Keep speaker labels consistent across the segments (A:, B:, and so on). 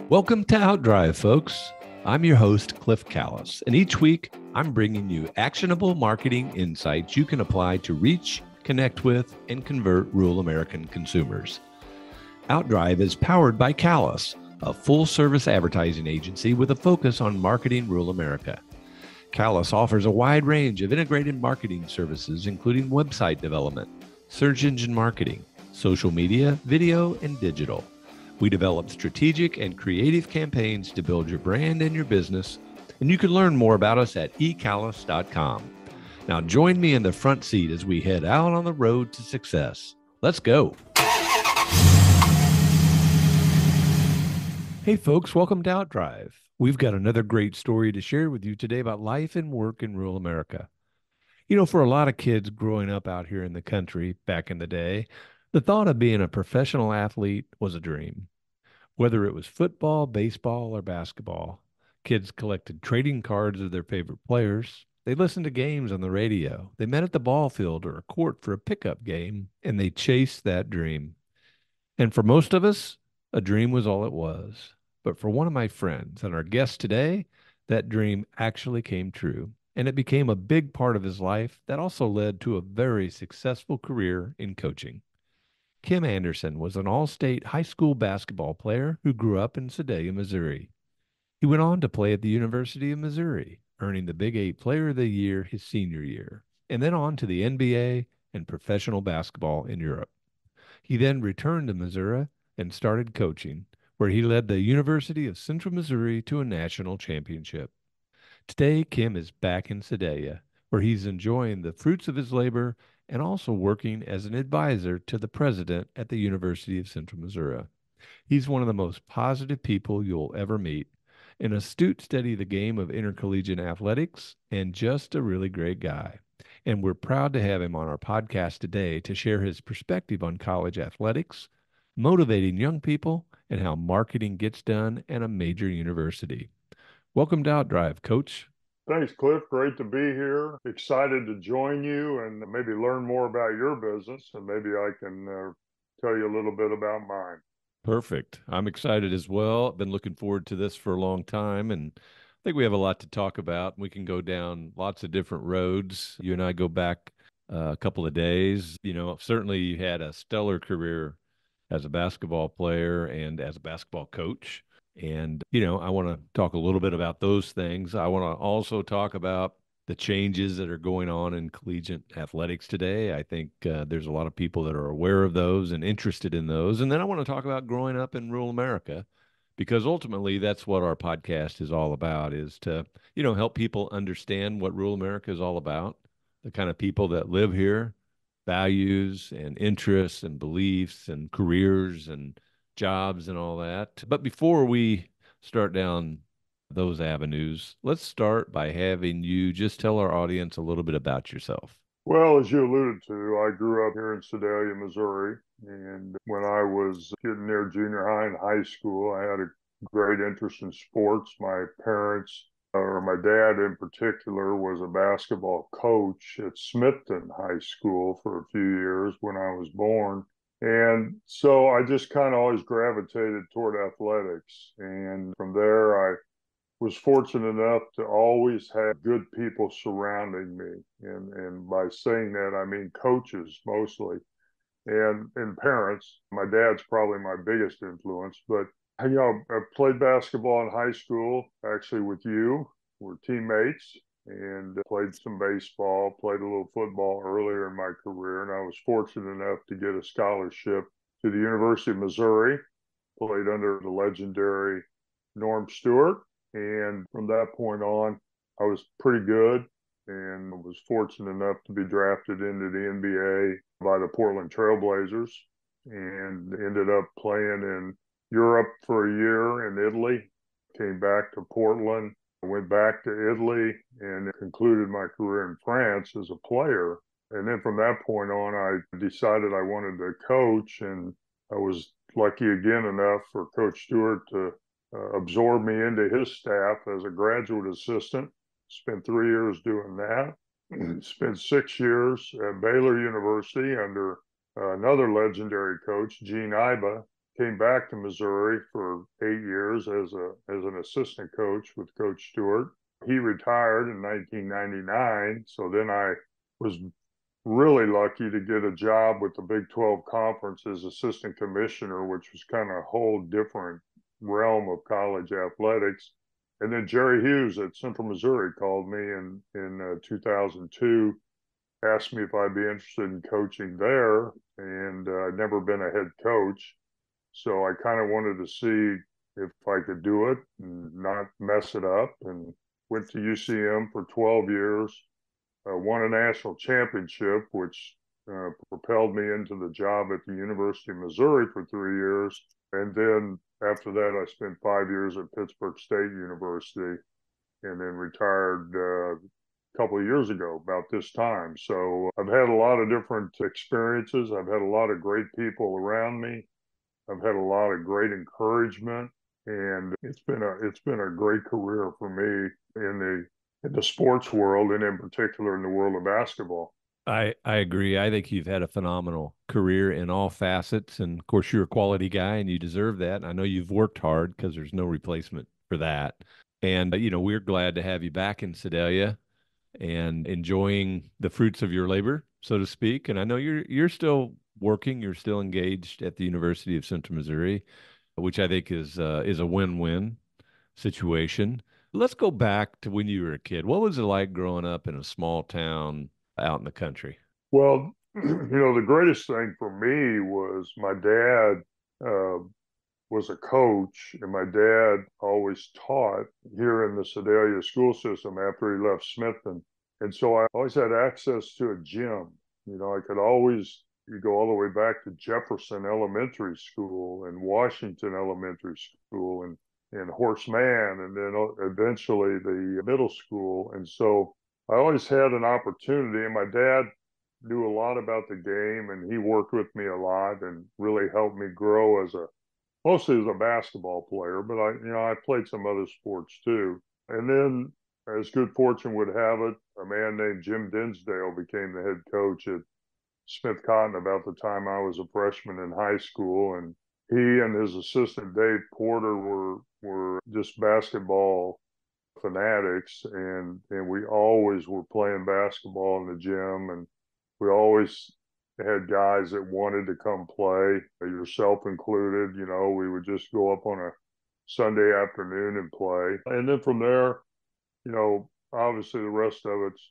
A: Welcome to Outdrive, folks. I'm your host, Cliff Callis, and each week I'm bringing you actionable marketing insights you can apply to reach, connect with, and convert rural American consumers. Outdrive is powered by Callis, a full-service advertising agency with a focus on marketing rural America. Callis offers a wide range of integrated marketing services, including website development, search engine marketing, social media, video, and digital. We develop strategic and creative campaigns to build your brand and your business, and you can learn more about us at ecallis.com. Now join me in the front seat as we head out on the road to success. Let's go. Hey folks, welcome to Outdrive. We've got another great story to share with you today about life and work in rural America. You know, for a lot of kids growing up out here in the country back in the day, the thought of being a professional athlete was a dream. Whether it was football, baseball, or basketball, kids collected trading cards of their favorite players. They listened to games on the radio. They met at the ball field or a court for a pickup game, and they chased that dream. And for most of us, a dream was all it was. But for one of my friends and our guest today, that dream actually came true. And it became a big part of his life that also led to a very successful career in coaching. Kim Anderson was an all-state high school basketball player who grew up in Sedalia, Missouri. He went on to play at the University of Missouri, earning the Big Eight Player of the Year his senior year, and then on to the NBA and professional basketball in Europe. He then returned to Missouri and started coaching, where he led the University of Central Missouri to a national championship. Today, Kim is back in Sedalia, where he's enjoying the fruits of his labor and also working as an advisor to the president at the University of Central Missouri. He's one of the most positive people you'll ever meet, an astute study of the game of intercollegiate athletics, and just a really great guy. And we're proud to have him on our podcast today to share his perspective on college athletics, motivating young people, and how marketing gets done at a major university. Welcome to Outdrive, Coach.
B: Thanks, Cliff. Great to be here. Excited to join you and maybe learn more about your business, and maybe I can tell you a little bit about mine.
A: Perfect. I'm excited as well. I've been looking forward to this for a long time, and I think we have a lot to talk about. We can go down lots of different roads. You and I go back a couple of days. You know, certainly you had a stellar career as a basketball player and as a basketball coach. And, you know, I want to talk a little bit about those things. I want to also talk about the changes that are going on in collegiate athletics today. I think there's a lot of people that are aware of those and interested in those. And then I want to talk about growing up in rural America, because ultimately that's what our podcast is all about, is to, you know, help people understand what rural America is all about, the kind of people that live here, values and interests and beliefs and careers and jobs and all that. But before we start down those avenues, let's start by having you just tell our audience a little bit about yourself.
B: Well, as you alluded to, I grew up here in Sedalia, Missouri. And when I was getting near junior high and high school, I had a great interest in sports. My parents, or my dad in particular, was a basketball coach at Smithton High School for a few years when I was born. And so I just kind of always gravitated toward athletics. And from there, I was fortunate enough to always have good people surrounding me. And by saying that, I mean coaches mostly and parents. My dad's probably my biggest influence, but you know, I played basketball in high school, actually with you. We're teammates, and played some baseball, played a little football earlier in my career. And I was fortunate enough to get a scholarship to the University of Missouri, played under the legendary Norm Stewart. And from that point on, I was pretty good and was fortunate enough to be drafted into the NBA by the Portland Trailblazers and ended up playing in Europe for a year in Italy, came back to Portland, went back to Italy, and concluded my career in France as a player. And then from that point on, I decided I wanted to coach, and I was lucky again enough for Coach Stewart to absorb me into his staff as a graduate assistant. Spent 3 years doing that. Spent 6 years at Baylor University under another legendary coach, Gene Iba, came back to Missouri for 8 years as an assistant coach with Coach Stewart. He retired in 1999, so then I was really lucky to get a job with the Big 12 Conference as assistant commissioner, which was kind of a whole different realm of college athletics. And then Jerry Hughes at Central Missouri called me in 2002, asked me if I'd be interested in coaching there, and I'd never been a head coach, so I kind of wanted to see if I could do it and not mess it up. And went to UCM for 12 years, won a national championship, which propelled me into the job at the University of Missouri for 3 years. And then after that, I spent 5 years at Pittsburgh State University and then retired a couple of years ago, about this time. So I've had a lot of different experiences. I've had a lot of great people around me. I've had a lot of great encouragement, and it's been a great career for me in the sports world, and in particular in the world of basketball.
A: I agree. I think you've had a phenomenal career in all facets. And of course, you're a quality guy and you deserve that. And I know you've worked hard because there's no replacement for that. And, we're glad to have you back in Sedalia and enjoying the fruits of your labor, so to speak. And I know you're still working, you're still engaged at the University of Central Missouri, which I think is a win-win situation. Let's go back to when you were a kid. What was it like growing up in a small town out in the country?
B: Well, the greatest thing for me was my dad was a coach, and my dad always taught here in the Sedalia school system after he left Smithton. And so I always had access to a gym. I could always, you go all the way back to Jefferson Elementary School and Washington Elementary School and Horace Mann, and then eventually the middle school. And so I always had an opportunity, and my dad knew a lot about the game, and he worked with me a lot and really helped me grow as a mostly as a basketball player, but I played some other sports too. And then, as good fortune would have it, a man named Jim Dinsdale became the head coach at Smith Cotton about the time I was a freshman in high school, and he and his assistant Dave Porter were just basketball fanatics, and we always were playing basketball in the gym, and we always had guys that wanted to come play, yourself included. We would just go up on a Sunday afternoon and play. And then from there, obviously the rest of it's,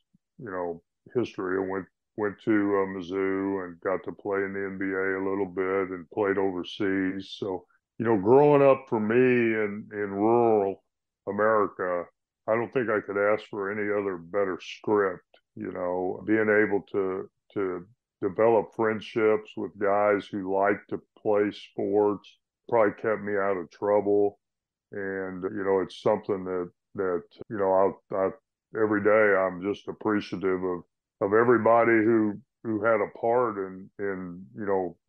B: history. I went to Mizzou and got to play in the NBA a little bit and played overseas. So, growing up for me in rural America, I don't think I could ask for any other better script. Being able to develop friendships with guys who like to play sports probably kept me out of trouble. And it's something that I every day I'm just appreciative of everybody who had a part in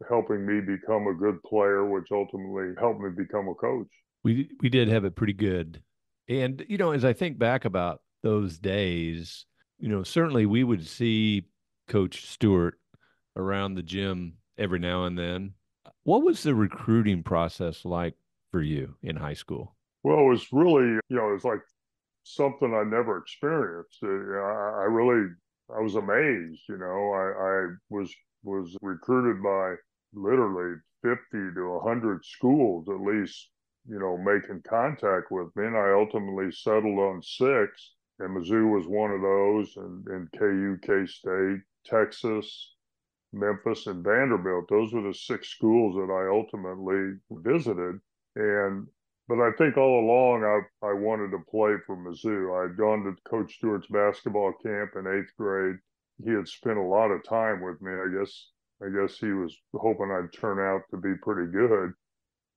B: helping me become a good player, which ultimately helped me become a coach.
A: We did have it pretty good. And, as I think back about those days, certainly we would see Coach Stewart around the gym every now and then. What was the recruiting process like for you in high school?
B: Well, it was really, it was like something I never experienced. I was amazed. I was recruited by literally 50 to 100 schools at least, making contact with me, and I ultimately settled on six. And Mizzou was one of those, and KU, K-State, Texas, Memphis, and Vanderbilt. Those were the six schools that I ultimately visited. And but I think all along I wanted to play for Mizzou. I'd gone to Coach Stewart's basketball camp in eighth grade. He had spent a lot of time with me. I guess he was hoping I'd turn out to be pretty good.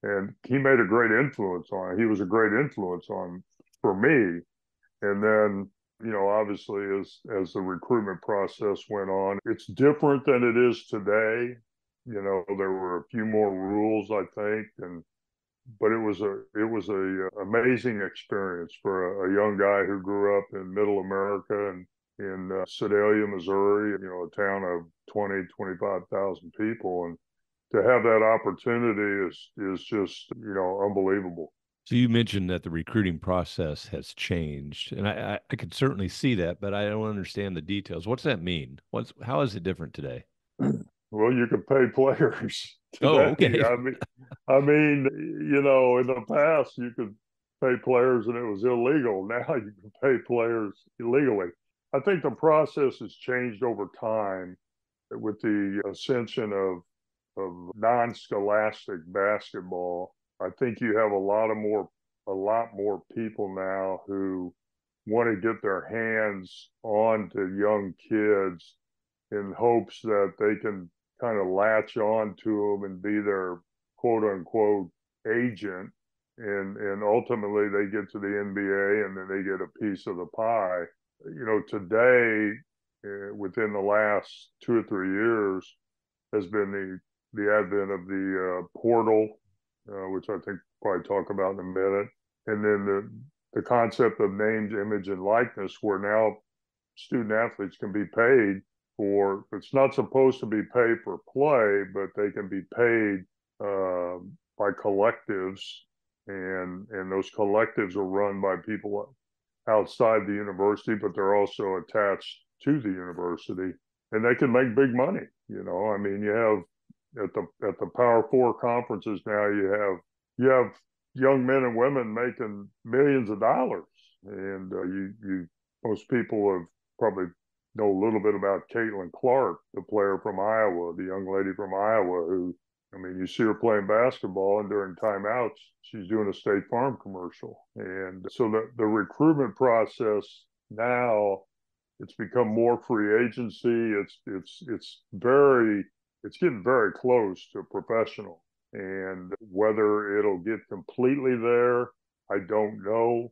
B: And he made a great influence on it. He was a great influence on for me. And then, obviously as the recruitment process went on, it's different than it is today. There were a few more rules, I think, but it was a amazing experience for a young guy who grew up in middle America and in Sedalia, Missouri, a town of 20, 25,000 people. And to have that opportunity is just, unbelievable.
A: So you mentioned that the recruiting process has changed, and I could certainly see that, but I don't understand the details. What's that mean? How is it different today?
B: Well, you can pay players
A: Oh,
B: today.
A: okay.
B: In the past you could pay players and it was illegal. Now you can pay players illegally. I think the process has changed over time with the ascension of non-scholastic basketball. I think you have a lot more people now who want to get their hands on to young kids in hopes that they can kind of latch on to them and be their quote unquote agent. And ultimately they get to the NBA and then they get a piece of the pie. Today, within the last 2 or 3 years, has been the advent of the portal, which I think we'll probably talk about in a minute, and then the concept of names, image, and likeness, where now student athletes can be paid for. It's not supposed to be paid for play, but they can be paid by collectives, and those collectives are run by people outside the university, but they're also attached to the university, and they can make big money. You have at the Power Four conferences now, you have young men and women making millions of dollars, and you most people have probably know a little bit about Caitlin Clark, the player from Iowa, the young lady from Iowa who, you see her playing basketball, and during timeouts, she's doing a State Farm commercial. And so the recruitment process now, it's become more free agency. It's getting very close to professional. And whether it'll get completely there, I don't know,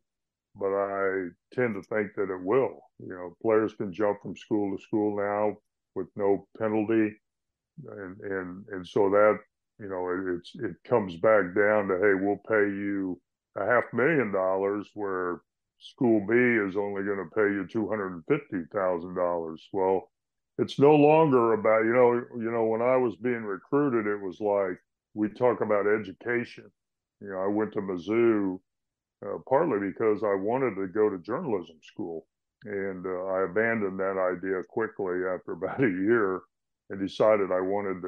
B: but I tend to think that it will. Players can jump from school to school now with no penalty, and so that, it comes back down to, hey, we'll pay you $500,000 where school B is only going to pay you $250,000. Well, it's no longer about, when I was being recruited, it was like we talk about education. I went to Mizzou partly because I wanted to go to journalism school. And I abandoned that idea quickly after about a year and decided I wanted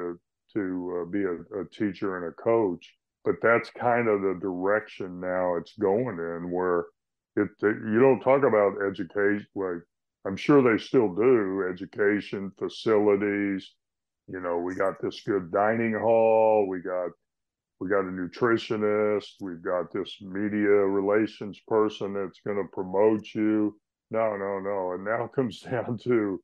B: to be a teacher and a coach. But that's kind of the direction now it's going in, where you don't talk about education. Like, I'm sure they still do education, facilities. We got this good dining hall. We got a nutritionist. We've got this media relations person that's going to promote you. No, no, no. And now it comes down to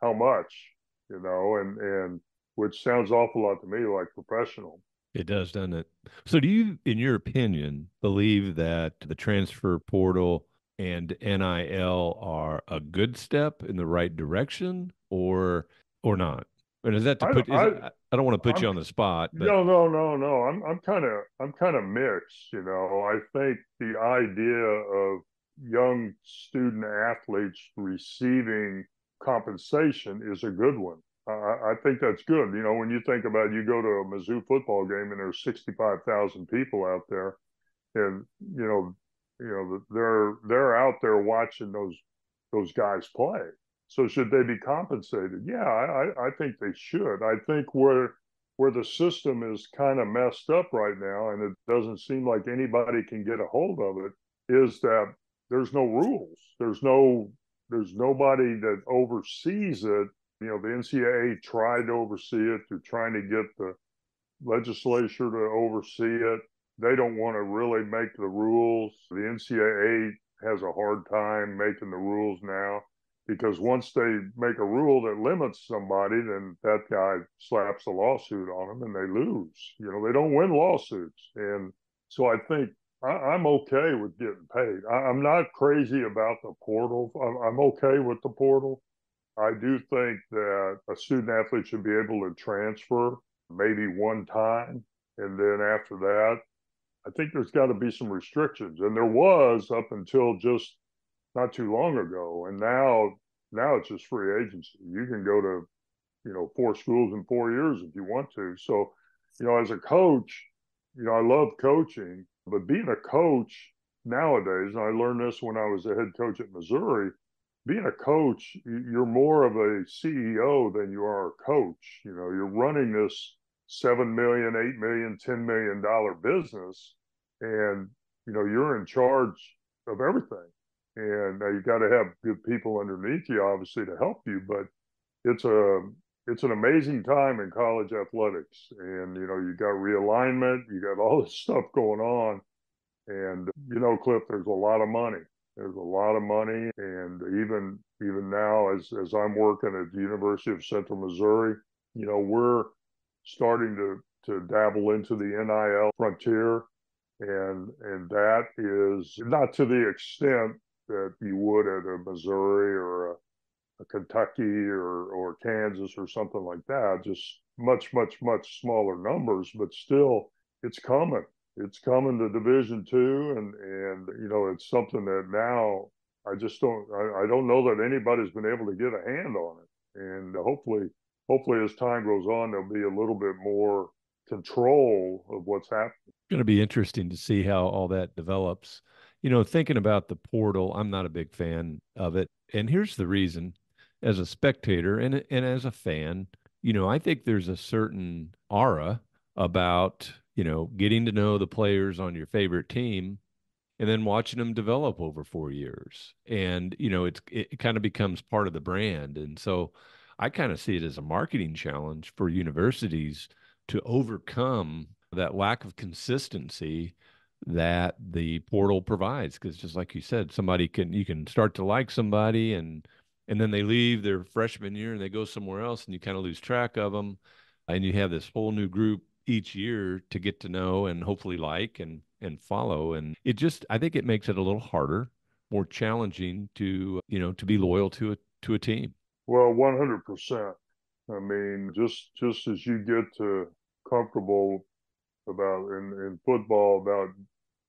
B: how much, and which sounds awful lot to me like professional.
A: It does, doesn't it? So do you, in your opinion, believe that the transfer portal and NIL are a good step in the right direction, or not? And is that to
B: I,
A: put is
B: I,
A: I don't want to put you
B: I'm
A: on the spot, but
B: no, no, no, no. I'm kind of mixed. I think the idea of young student athletes receiving compensation is a good one. I think that's good. When you think about it, you go to a Mizzou football game and there's 65,000 people out there, and they're out there watching those guys play. So should they be compensated? Yeah, I think they should. I think where the system is kind of messed up right now, and it doesn't seem like anybody can get a hold of it, is that there's no rules. There's nobody that oversees it. The NCAA tried to oversee it. They're trying to get the legislature to oversee it. They don't want to really make the rules. The NCAA has a hard time making the rules now, because once they make a rule that limits somebody, then that guy slaps a lawsuit on them and they lose. They don't win lawsuits. And so I think I'm okay with getting paid. I'm not crazy about the portal. I'm okay with the portal. I do think that a student athlete should be able to transfer maybe one time. And then after that, I think there's got to be some restrictions. And there was up until just not too long ago. And now it's just free agency. You can go to, 4 schools in 4 years if you want to. So As a coach, I love coaching, but being a coach nowadays, and I learned this when I was a head coach at Missouri, being a coach, you're more of a CEO than you are a coach. You're running this 7 million, 8 million, $10 million business, and you're in charge of everything. And now you got to have good people underneath you, obviously, to help you. But it's a it's an amazing time in college athletics, and you got realignment, you got all this stuff going on, and Cliff, there's a lot of money. There's a lot of money, and even now, as I'm working at the University of Central Missouri, we're starting to dabble into the NIL frontier, and that is not to the extent that you would at a Missouri or a Kentucky or Kansas or something like that. Just much, much, much smaller numbers, but still, it's coming. It's coming to Division II, and it's something that now I don't know that anybody's been able to get a hand on it. And hopefully as time goes on, there'll be a little bit more control of what's happening.
A: Going to be interesting to see how all that develops. Thinking about the portal, I'm not a big fan of it. And here's the reason. As a spectator and as a fan, I think there's a certain aura about, getting to know the players on your favorite team and then watching them develop over 4 years. And, it kind of becomes part of the brand. And so I kind of see it as a marketing challenge for universities to overcome that lack of consistency that the portal provides. Because just like you said, you can start to like somebody and then they leave their freshman year and they go somewhere else and you kind of lose track of them. And you have this whole new group each year to get to know and hopefully like and follow. And I think it makes it a little harder, more challenging to be loyal to a team.
B: Well, 100%. I mean, just as you get to comfortable about in football about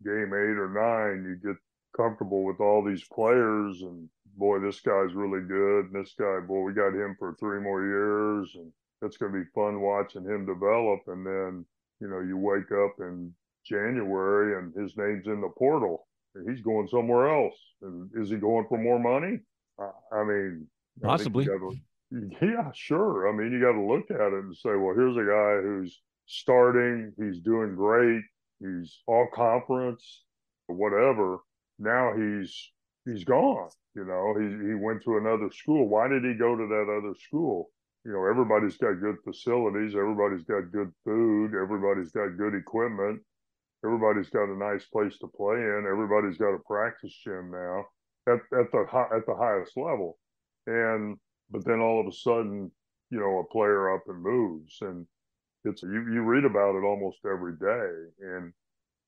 B: game 8 or 9, you get comfortable with all these players, and boy, this guy's really good. And this guy, boy, we got him for 3 more years, and it's going to be fun watching him develop. And then, you wake up in January and his name's in the portal and he's going somewhere else. And is he going for more money? I mean, I think you
A: Possibly.
B: got to, yeah, sure. I mean, you got to look at it and say, well, here's a guy who's starting, he's doing great, he's all conference, whatever. Now he's gone. He went to another school. Why did he go to that other school? Everybody's got good facilities, everybody's got good food, everybody's got good equipment, everybody's got a nice place to play in, everybody's got a practice gym now at the highest level. And but then all of a sudden, a player up and moves, and you read about it almost every day. And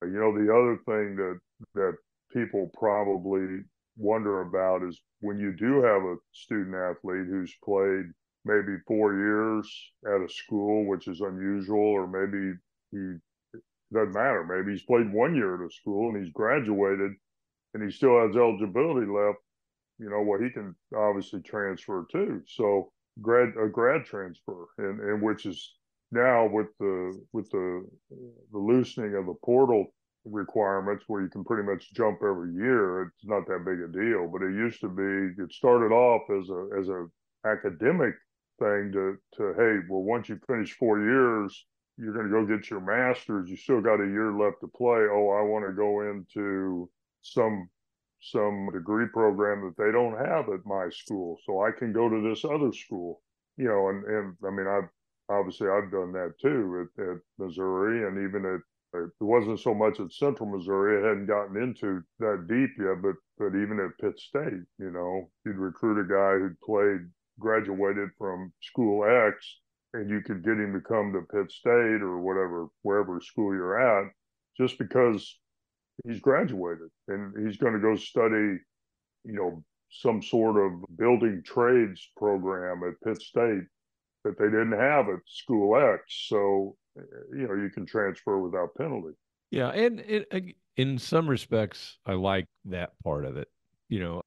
B: the other thing that people probably wonder about is when you do have a student athlete who's played maybe 4 years at a school, which is unusual, or maybe he doesn't matter. Maybe he's played 1 year at a school and he's graduated and he still has eligibility left. Well, he can obviously transfer too. So a grad transfer, and which is now with the loosening of the portal requirements, where you can pretty much jump every year. It's not that big a deal, but it used to be. It started off as a academic thing to hey, well, once you finish 4 years, you're going to go get your master's. You still got a year left to play. Oh, I want to go into some degree program that they don't have at my school, so I can go to this other school. And I mean, I've done that too at Missouri, and even it wasn't so much at Central Missouri. It hadn't gotten into that deep yet, but even at Pitt State, you'd recruit a guy who'd graduated from school X, and you could get him to come to Pitt State or wherever school you're at, just because he's graduated and he's going to go study, some sort of building trades program at Pitt State that they didn't have at School X. So, you can transfer without penalty.
A: Yeah, and in some respects, I like that part of it.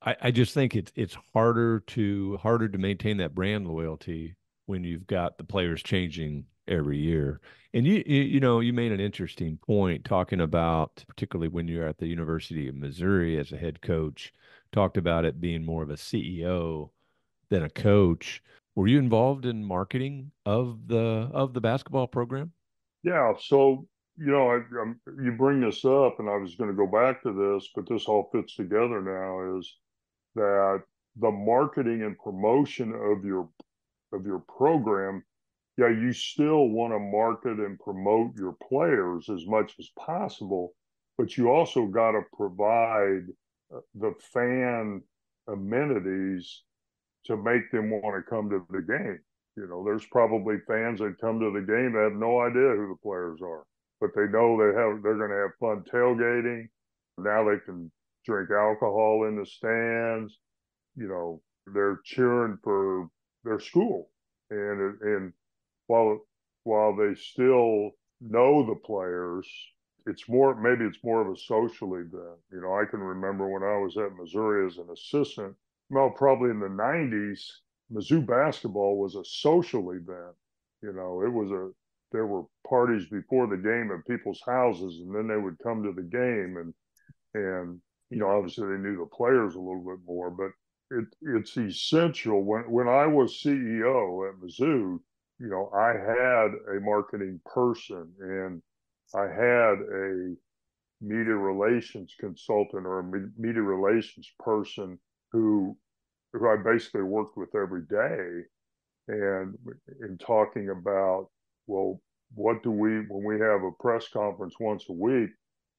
A: I just think it's harder to maintain that brand loyalty when you've got the players changing every year. And you made an interesting point talking about, particularly when you're at the University of Missouri as a head coach, talked about it being more of a CEO than a coach. Were you involved in marketing of the basketball program?
B: Yeah. So, you bring this up, and I was going to go back to this, but this all fits together now is that the marketing and promotion of your program, yeah, you still want to market and promote your players as much as possible, but you also got to provide the fan amenities to make them want to come to the game. There's probably fans that come to the game that have no idea who the players are, but they know they're going to have fun tailgating. Now they can drink alcohol in the stands. They're cheering for their school, and while while they still know the players, it's more of a social event. I can remember when I was at Missouri as an assistant, well, probably in the 90s, Mizzou basketball was a social event. It was there were parties before the game at people's houses, and then they would come to the game, and obviously they knew the players a little bit more, but it's essential. When I was CEO at Mizzou, I had a marketing person, and I had a media relations consultant or a media relations person who I basically worked with every day, and in talking about, well, when we have a press conference once a week,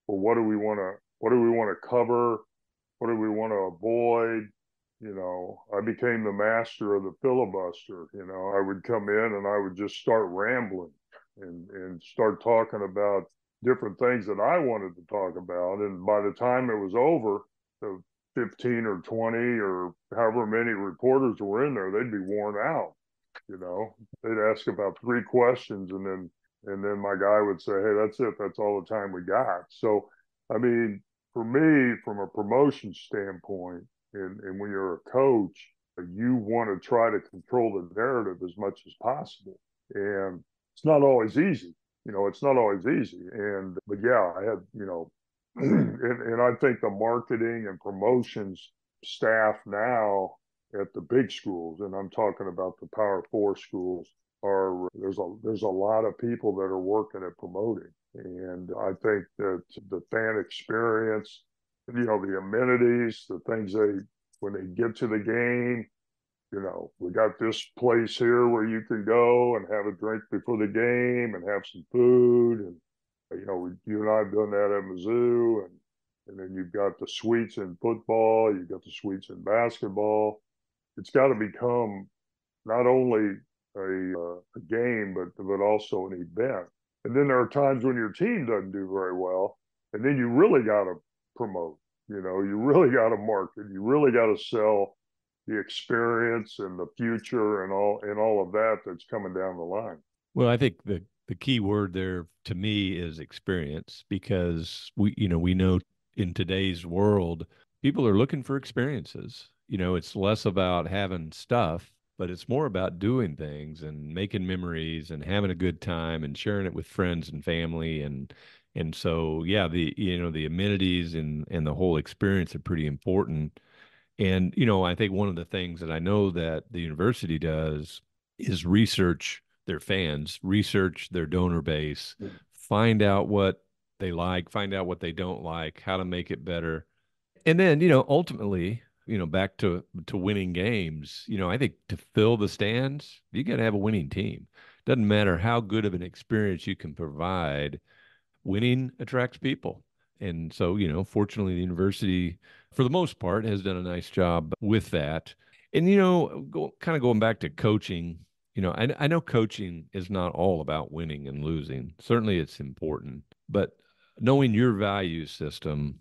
B: well, what do we want to cover? What do we want to avoid? I became the master of the filibuster. I would come in and I would just start rambling and start talking about different things that I wanted to talk about. And by the time it was over, the 15 or 20 or however many reporters were in there, they'd be worn out. They'd ask about three questions, and then my guy would say, "Hey, that's it. That's all the time we got." So, I mean, for me, from a promotion standpoint, and when you're a coach, you want to try to control the narrative as much as possible. And it's not always easy. It's not always easy. But yeah, I had, and I think the marketing and promotions staff now at the big schools, and I'm talking about the Power Four schools, there's a lot of people that are working at promoting. And I think that the fan experience, the amenities, the things when they get to the game, we got this place here where you can go and have a drink before the game and have some food. And, you and I have done that at Mizzou. And then you've got the suites in football, you've got the suites in basketball. It's got to become not only a game, but also an event. And then there are times when your team doesn't do very well, and then you really got to promote. You really got to market. You really got to sell the experience and the future and all of that that's coming down the line.
A: Well, I think the key word there to me is experience because we know in today's world people are looking for experiences. It's less about having stuff, but it's more about doing things and making memories and having a good time and sharing it with friends and family and so yeah, the amenities and the whole experience are pretty important. And, I think one of the things that I know that the university does is research their fans, research their donor base, find out what they like, find out what they don't like, how to make it better. And then, ultimately, back to winning games, I think to fill the stands, you got to have a winning team. Doesn't matter how good of an experience you can provide, winning attracts people. And so, fortunately, the university, for the most part, has done a nice job with that. And, kind of going back to coaching, I know coaching is not all about winning and losing. Certainly it's important, but knowing your value system,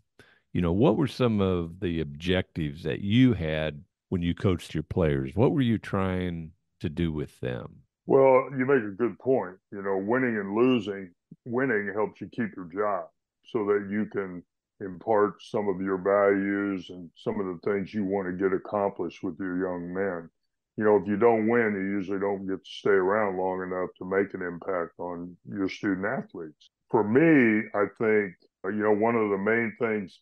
A: what were some of the objectives that you had when you coached your players? What were you trying to do with them?
B: Well, you make a good point. Winning and losing, winning helps you keep your job so that you can impart some of your values and some of the things you want to get accomplished with your young men. if you don't win, you usually don't get to stay around long enough to make an impact on your student athletes. For me, I think, one of the main things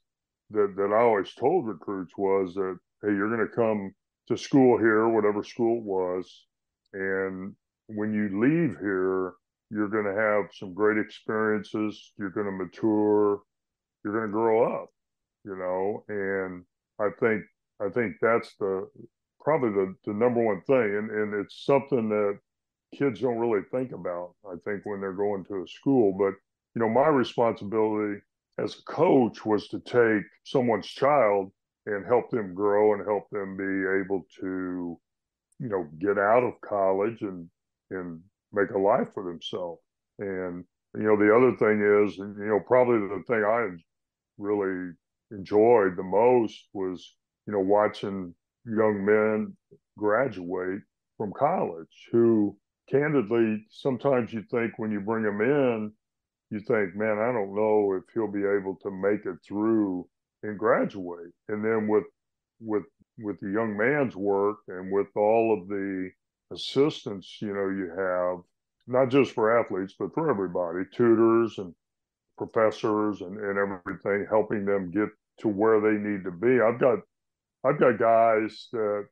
B: that I always told recruits was that, hey, you're going to come to school here, whatever school it was, and when you leave here, you're going to have some great experiences. You're going to mature. You're going to grow up, and I think that's probably the number one thing, and it's something that kids don't really think about, I think, when they're going to a school. But my responsibility as a coach was to take someone's child and help them grow and help them be able to get out of college and make a life for themselves. And the other thing is, and probably the thing I really enjoyed the most was watching young men graduate from college who, candidly, sometimes you think when you bring them in, you think, man, I don't know if he'll be able to make it through and graduate. And then with with the young man's work and with all of the assistance, you have, not just for athletes but for everybody, tutors and professors and everything, helping them get to where they need to be. I've got guys that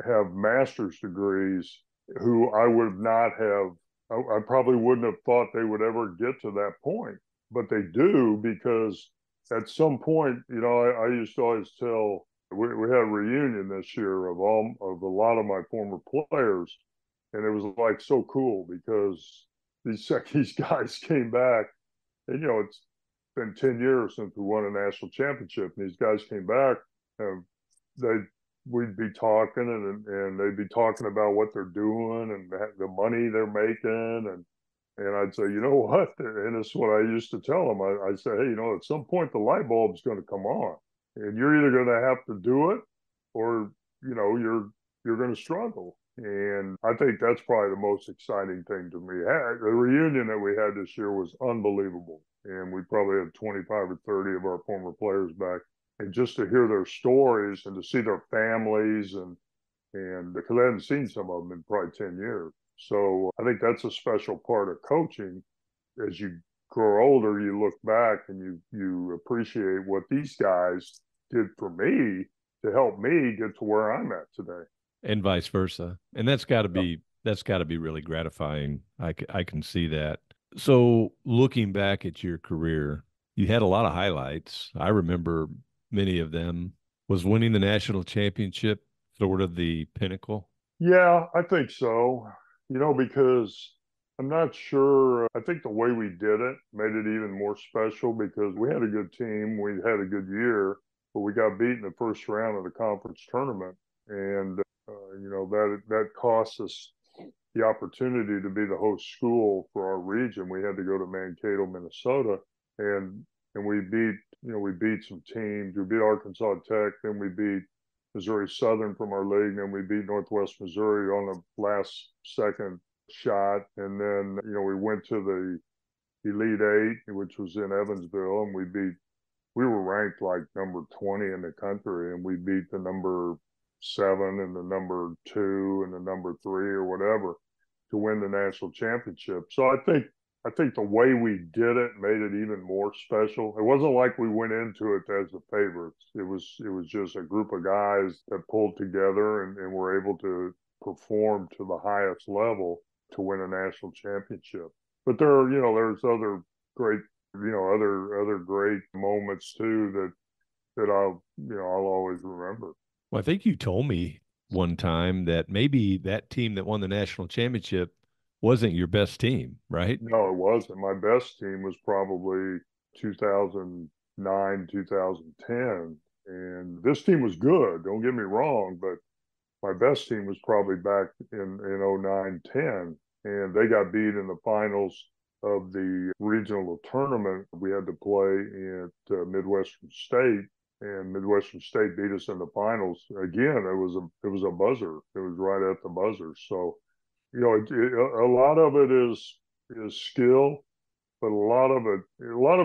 B: have master's degrees who I would not have, I probably wouldn't have thought they would ever get to that point, but they do, because at some point, I used to always tell, we had a reunion this year of a lot of my former players, and it was like so cool because these guys came back, and it's been 10 years since we won a national championship, and these guys came back, and they we'd be talking, and they'd be talking about what they're doing and the money they're making, and I'd say, you know what, and it's what I used to tell them. I say, hey, at some point the light bulb's going to come on, and you're either going to have to do it, or you're going to struggle. And I think that's probably the most exciting thing to me. The reunion that we had this year was unbelievable, and we probably had 25 or 30 of our former players back, and just to hear their stories and to see their families, and because I hadn't seen some of them in probably 10 years. So I think that's a special part of coaching. As you grow older, you look back and you appreciate what these guys did for me to help me get to where I'm at today.
A: And vice versa. And that's got to be really gratifying. I can see that. So looking back at your career, you had a lot of highlights. I remember many of them. Was winning the national championship sort of the pinnacle?
B: Yeah, I think so. Because I'm not sure. I think the way we did it made it even more special because we had a good team. We had a good year, but we got beat in the first round of the conference tournament. And, that cost us the opportunity to be the host school for our region. We had to go to Mankato, Minnesota, and we beat some teams. We beat Arkansas Tech, then we beat Missouri Southern from our league, then we beat Northwest Missouri on the last second shot, and then we went to the Elite Eight, which was in Evansville, and we were ranked like number 20 in the country, and we beat the number 7 and the number 2 and the number 3 or whatever to win the national championship. So I think the way we did it made it even more special. It wasn't like we went into it as the favorites. It was just a group of guys that pulled together and were able to perform to the highest level to win a national championship. But there's other great, other great moments too that I'll always remember.
A: Well, I think you told me one time that maybe that team that won the national championship wasn't your best team, right?
B: No, it wasn't. My best team was probably 2009, 2010. And this team was good, don't get me wrong, but my best team was probably back in 09, 10. And they got beat in the finals of the regional tournament. We had to play at Midwestern State, and Midwestern State beat us in the finals. Again, it was a buzzer. It was right at the buzzer. So a lot of it is skill, but a lot of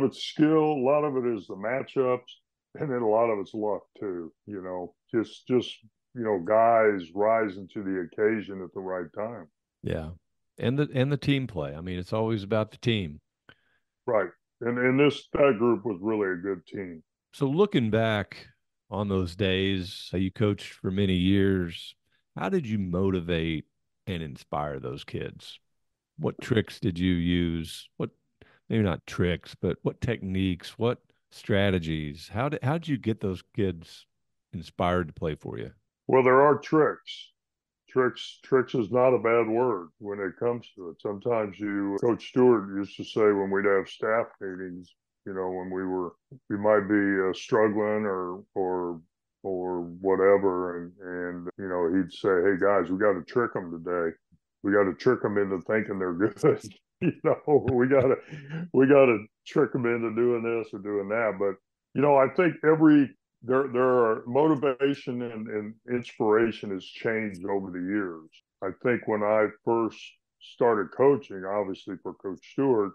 B: it's skill, a lot of it is the matchups, and then a lot of it's luck too. Just guys rising to the occasion at the right time.
A: Yeah. And the team play. I mean, it's always about the team.
B: Right. And that group was really a good team.
A: So looking back on those days, you coached for many years, how did you motivate and inspire those kids? What tricks did you use? What maybe not tricks, but what techniques, what strategies? How did you get those kids inspired to play for you?
B: Well, there are tricks. Tricks is not a bad word when it comes to it. Sometimes Coach Stewart used to say when we'd have staff meetings, when we might be struggling or whatever, and he'd say, "Hey guys, we got to trick them today. We got to trick them into thinking they're good. we got to trick them into doing this or doing that." But I think there are motivation and inspiration has changed over the years. I think when I first started coaching, obviously for Coach Stewart,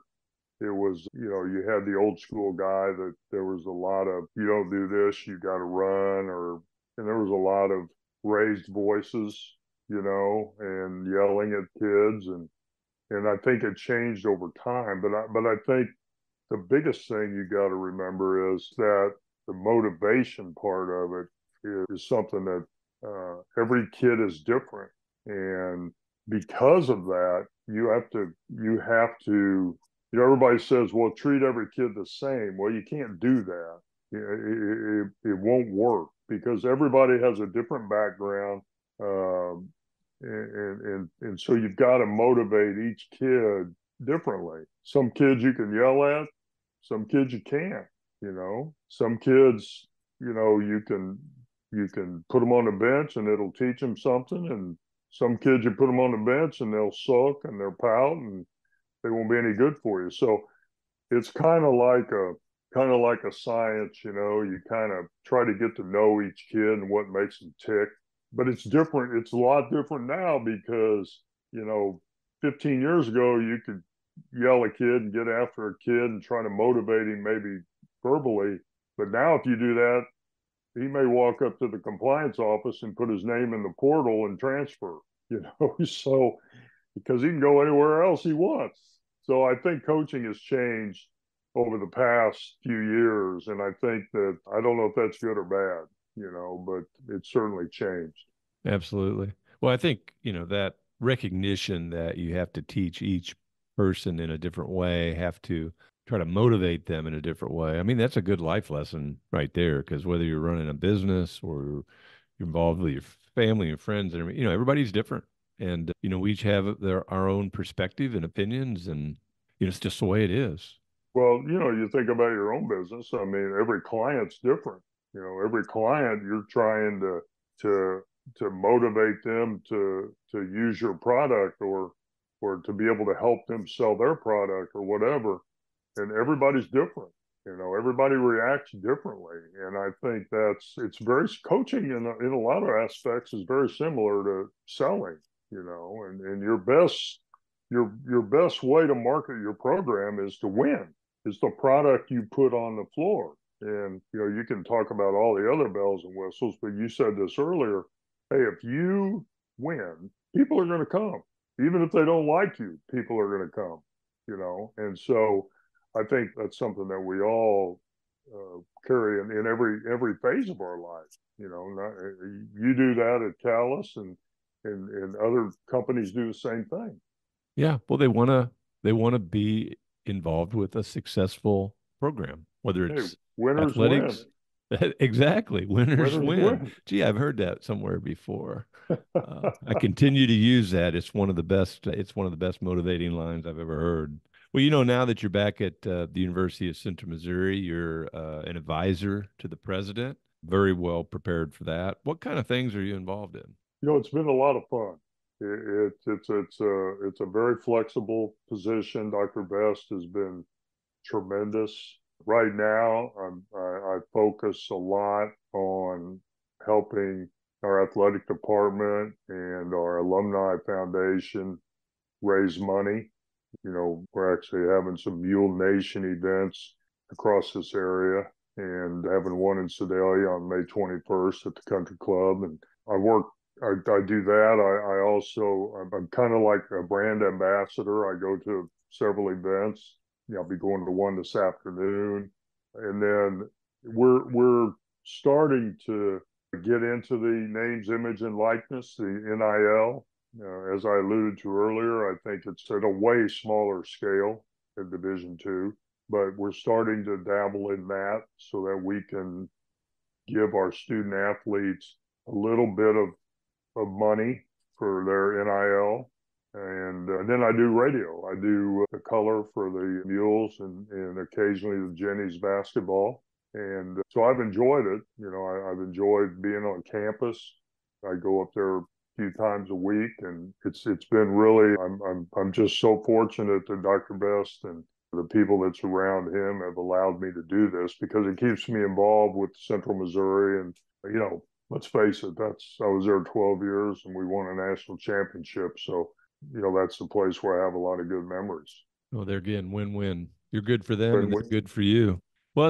B: it was, you had the old school guy that there was a lot of, you don't do this, you got to run, and there was a lot of raised voices, and yelling at kids. And I think it changed over time. But I think the biggest thing you got to remember is that the motivation part of it is something that every kid is different, and because of that, you have to. Everybody says, "Well, treat every kid the same." Well, you can't do that. It won't work because everybody has a different background, and so you've got to motivate each kid differently. Some kids you can yell at, some kids you can't. Some kids, you can put them on the bench and it'll teach them something, and some kids you put them on the bench and they'll sulk and they'll pout and they won't be any good for you. So it's kind of like a science. You kind of try to get to know each kid and what makes them tick. But it's different. It's a lot different now because 15 years ago you could yell a kid and get after a kid and try to motivate him maybe verbally. But now if you do that, he may walk up to the compliance office and put his name in the portal and transfer. So because he can go anywhere else he wants. So I think coaching has changed over the past few years, and I think that I don't know if that's good or bad, but it's certainly changed.
A: Absolutely. Well, I think, that recognition that you have to teach each person in a different way, have to try to motivate them in a different way. I mean, that's a good life lesson right there, because whether you're running a business or you're involved with your family and friends, and everybody's different. And, we each have our own perspective and opinions, and, it's just the way it is.
B: Well, you think about your own business. I mean, every client's different. Every client you're trying to to motivate them to use your product or to be able to help them sell their product or whatever. And everybody's different. Everybody reacts differently. And I think it's very coaching in a lot of aspects is very similar to selling, and your best way to market your program is to win, is the product you put on the floor. And you can talk about all the other bells and whistles, but you said this earlier. Hey, if you win, people are going to come. Even if they don't like you, people are going to come. And so I think that's something that we all carry in every phase of our life. You do that at Callus, and other companies do the same thing.
A: Yeah. Well, they want to be involved with a successful program, whether
B: Hey,
A: it's
B: winners win.
A: athletics. Exactly. Winners
B: Winners
A: win.
B: win.
A: Gee, I've heard that somewhere before. I continue to use that. It's one of the best motivating lines I've ever heard. Well, now that you're back at the University of Central Missouri, you're an advisor to the president. Very well prepared for that. What kind of things are you involved in?
B: It's been a lot of fun. It's a very flexible position. Dr. Best has been tremendous. Right now, I focus a lot on helping our athletic department and our alumni foundation raise money. We're actually having some Mule Nation events across this area and having one in Sedalia on May 21st at the Country Club. And I work, I do that. I also, I'm kind of like a brand ambassador. I go to several events. I'll be going to one this afternoon. And then we're starting to get into the names, image, and likeness, the NIL. As I alluded to earlier, I think it's at a way smaller scale in Division II, but we're starting to dabble in that so that we can give our student athletes a little bit of money for their NIL. And then I do radio. I do the color for the Mules and occasionally the Jennies basketball. And so I've enjoyed it. I've enjoyed being on campus. I go up there a few times a week, and it's been really. I'm just so fortunate that Dr. Best and the people that's around him have allowed me to do this, because it keeps me involved with Central Missouri. And let's face it, I was there 12 years and we won a national championship. So that's the place where I have a lot of good memories.
A: Well, there again, win-win. You're good for them and
B: Win-win.
A: they're good for you. Well,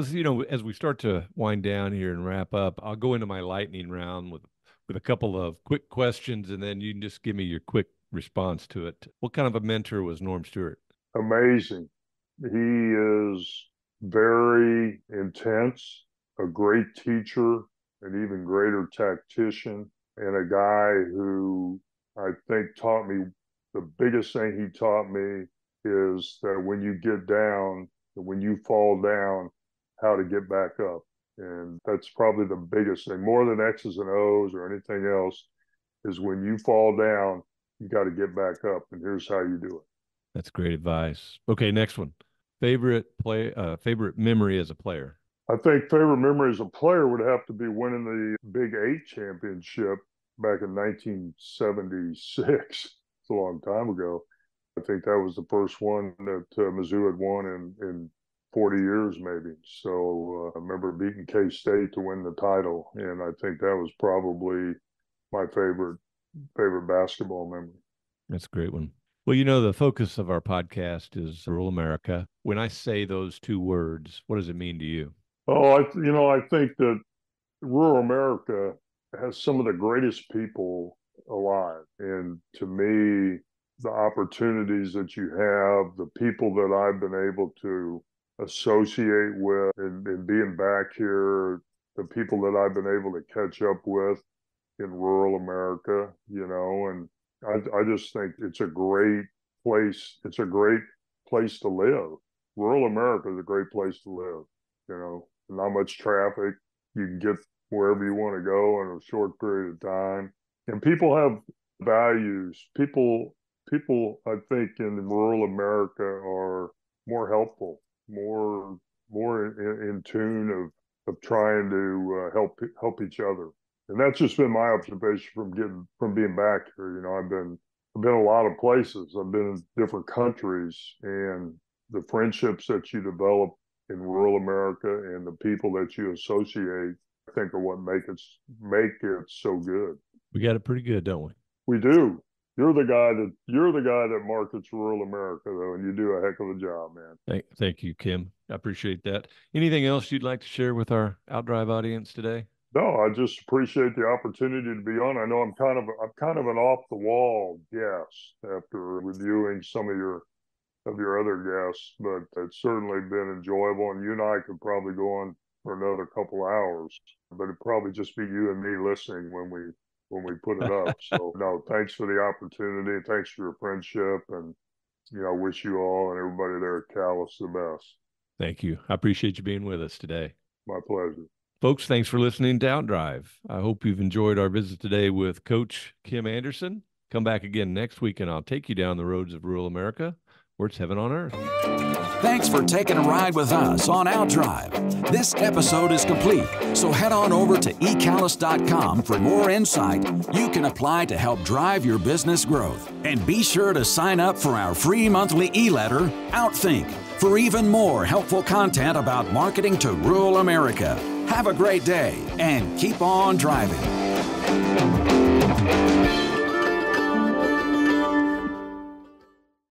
A: as we start to wind down here and wrap up, I'll go into my lightning round with a couple of quick questions, and then you can just give me your quick response to it. What kind of a mentor was Norm Stewart?
B: Amazing. He is very intense, a great teacher, an even greater tactician, and a guy who I think taught me, the biggest thing he taught me is that when you get down, when you fall down, how to get back up. And that's probably the biggest thing, more than X's and O's or anything else, is when you fall down, you got to get back up. And here's how you do it.
A: That's great advice. Okay, next one. Favorite memory as a player?
B: I think favorite memory as a player would have to be winning the Big 8 championship back in 1976. It's a long time ago. I think that was the first one that Mizzou had won in 40 years, maybe. So I remember beating K-State to win the title, and I think that was probably my favorite basketball memory.
A: That's a great one. Well, the focus of our podcast is rural America. When I say those two words, what does it mean to you?
B: Oh, I think that rural America has some of the greatest people alive. And to me, the opportunities that you have, the people that I've been able to associate with and being back here, the people that I've been able to catch up with in rural America, and I just think it's a great place. It's a great place to live. Rural America is a great place to live, not much traffic. You can get wherever you want to go in a short period of time. And people have values. People, I think, in rural America are more helpful, more in tune of trying to help each other. And that's just been my observation from being back here. I've been a lot of places. I've been in different countries, and the friendships that you develop in rural America and the people that you associate, I think, are what make it so good.
A: We got it pretty good, don't we?
B: We do. You're the guy that markets rural America, though, and you do a heck of a job, man.
A: Thank you, Kim. I appreciate that. Anything else you'd like to share with our Outdrive audience today?
B: No, I just appreciate the opportunity to be on. I know I'm kind of an off the wall guest after reviewing some of your other guests, but it's certainly been enjoyable. And you and I could probably go on for another couple hours, but it'd probably just be you and me listening when we put it up. So no, thanks for the opportunity. Thanks for your friendship, and I wish you all and everybody there at Calais the best.
A: Thank you. I appreciate you being with us today.
B: My pleasure.
A: Folks, thanks for listening to Outdrive. I hope you've enjoyed our visit today with Coach Kim Anderson. Come back again next week, and I'll take you down the roads of rural America, where it's heaven on earth.
C: Thanks for taking a ride with us on Outdrive. This episode is complete, so head on over to ecallis.com for more insight you can apply to help drive your business growth. And be sure to sign up for our free monthly e-letter, Outthink, for even more helpful content about marketing to rural America. Have a great day and keep on driving.